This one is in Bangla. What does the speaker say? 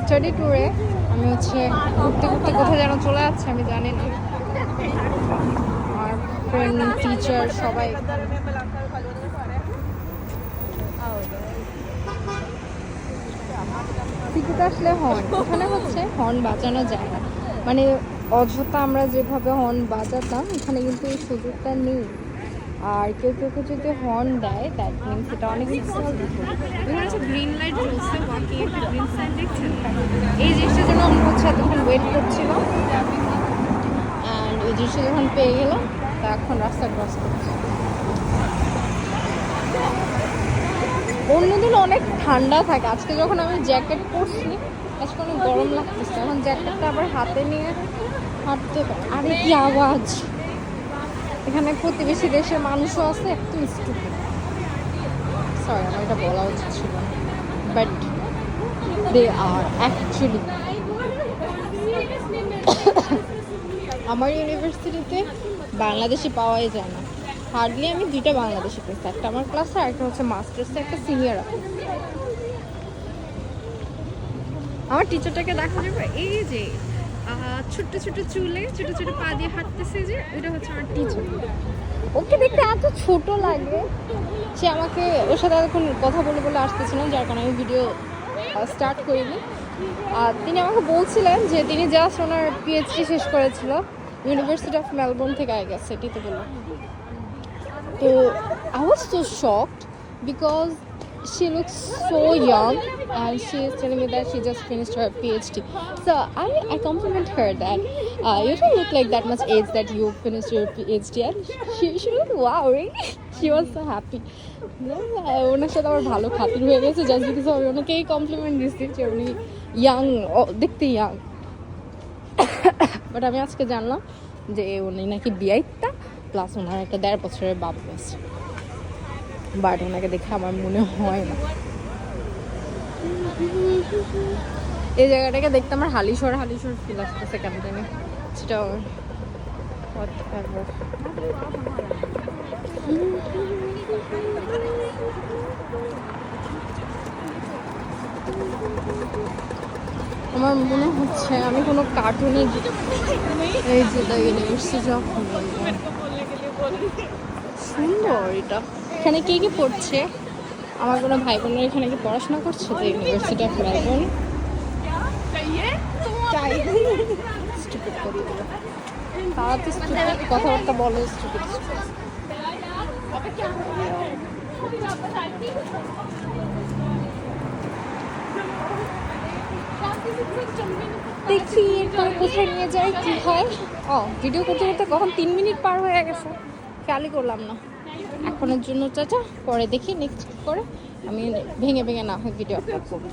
স্টাডি ট্যুরে আমি হচ্ছে ঘুরতে ঘুরতে কোথায় যেন চলে যাচ্ছে আমি জানি না। আর ফ্রেন্ড টিচার সবাই সিটিতে আসলে হর্ন, এখানে হচ্ছে হর্ন বাজানো যায় না, মানে অযথা আমরা যেভাবে হর্ন বাজাতাম এখানে কিন্তু এই সুযোগটা নেই। আর কেউ কেউ যদি হর্ন দেয় দ্যাট মিনস এটা অনেক এখানে হচ্ছে গ্রিন লাইট জ্বলছে, ওয়াকিং একটা গ্রিন সাইন দেখছেন। এই জিনিসটার জন্য আমি হচ্ছে এতক্ষণ ওয়েট করছিলাম, অ্যান্ড ওই জিনিসটা যখন পেয়ে গেলাম তা এখন রাস্তা ক্রস করছি। অন্যদিন অনেক ঠান্ডা থাকে, আজকে যখন আমি জ্যাকেট পরছি আজকে অনেক গরম লাগতেছে, এখন জ্যাকেটটা আবার হাতে নিয়ে হাঁটতে। আরে কি আওয়াজ! এখানে প্রতিবেশী দেশের মানুষও আছে, একটু স্টুপিড। সরি, আমার এটা বলা উচিত ছিল, বাট দে আর অ্যাকচুয়ালি। আমার ইউনিভার্সিটিতে বাংলাদেশি পাওয়াই যায় না, হার্ডলি আমি 2টা বাংলাদেশি পেয়েছি, একটা আমার ক্লাসে আর একটা হচ্ছে মাস্টার্সে একটা সিনিয়র। আমার টিচারটাকে দেখা যাবে, এই যে ছোট্ট ছোট চুলে ছোট ছোট পা দিয়ে হাঁটতেছে, যে ওইটা হচ্ছে আমার টিচার। ওকে দেখতে এত ছোট লাগে, সে আমাকে ওর সাথে এখন কথা বলে বলে আসতেছিলাম, যার কারণে আমি ভিডিও স্টার্ট করিনি। আর তিনি আমাকে বলছিলেন যে তিনি জাস্ট ওনার পিএইচডি শেষ করেছিল ইউনিভার্সিটি অফ মেলবোর্ন থেকে, আই গেস এটিতে বললো। তো I was so shocked because she looks so young and she is telling me that she just finished her PhD. So I compliment her that you don't look like that much age that you finished your PhD, and she was wow, really? She was so happy. ওনার সাথে আমার ভালো খাতির হয়ে গেছে জাস্ট বিকজ আমি ওনাকেই কমপ্লিমেন্ট দিচ্ছি যে উনি ইয়াং, দেখতে ইয়াং। বাট আমি আজকে জানলাম যে উনি নাকি বিয়াইতা প্লাস ওনার একটা 1.5 বছরের বাবু আছে, বাট ওনাকে দেখে আমার মনে হয় না। এই জায়গাটাকে দেখতে আমার হালিশহর হালিশহর ফিল আসতেছে কেন জানি, সেটা আমার মনে হচ্ছে আমি কোনো কার্টুনে, এই যে দ্য ইউনিভার্সিটি অফ মেলবোর্ন, সুন্দর এটা। এখানে কে কি পড়ছে? আমার কোনো ভাই বোনের এখানে কি পড়াশোনা করছে the university of Melbourne? Stupid করে দিল, তারা তো স্টুপিড কথাবার্তা বলে, স্টুপিড। দেখি এরপরে কোথায় নিয়ে যায় কি হয়। ভিডিও করতে করতে কখন 3 মিনিট পার হয়ে গেছে, খেয়ালই করলাম না। এখনের জন্য চাচা, পরে দেখি নেক্সট করে আমি ভেঙে ভেঙে না হয় ভিডিও আপলোড করবো।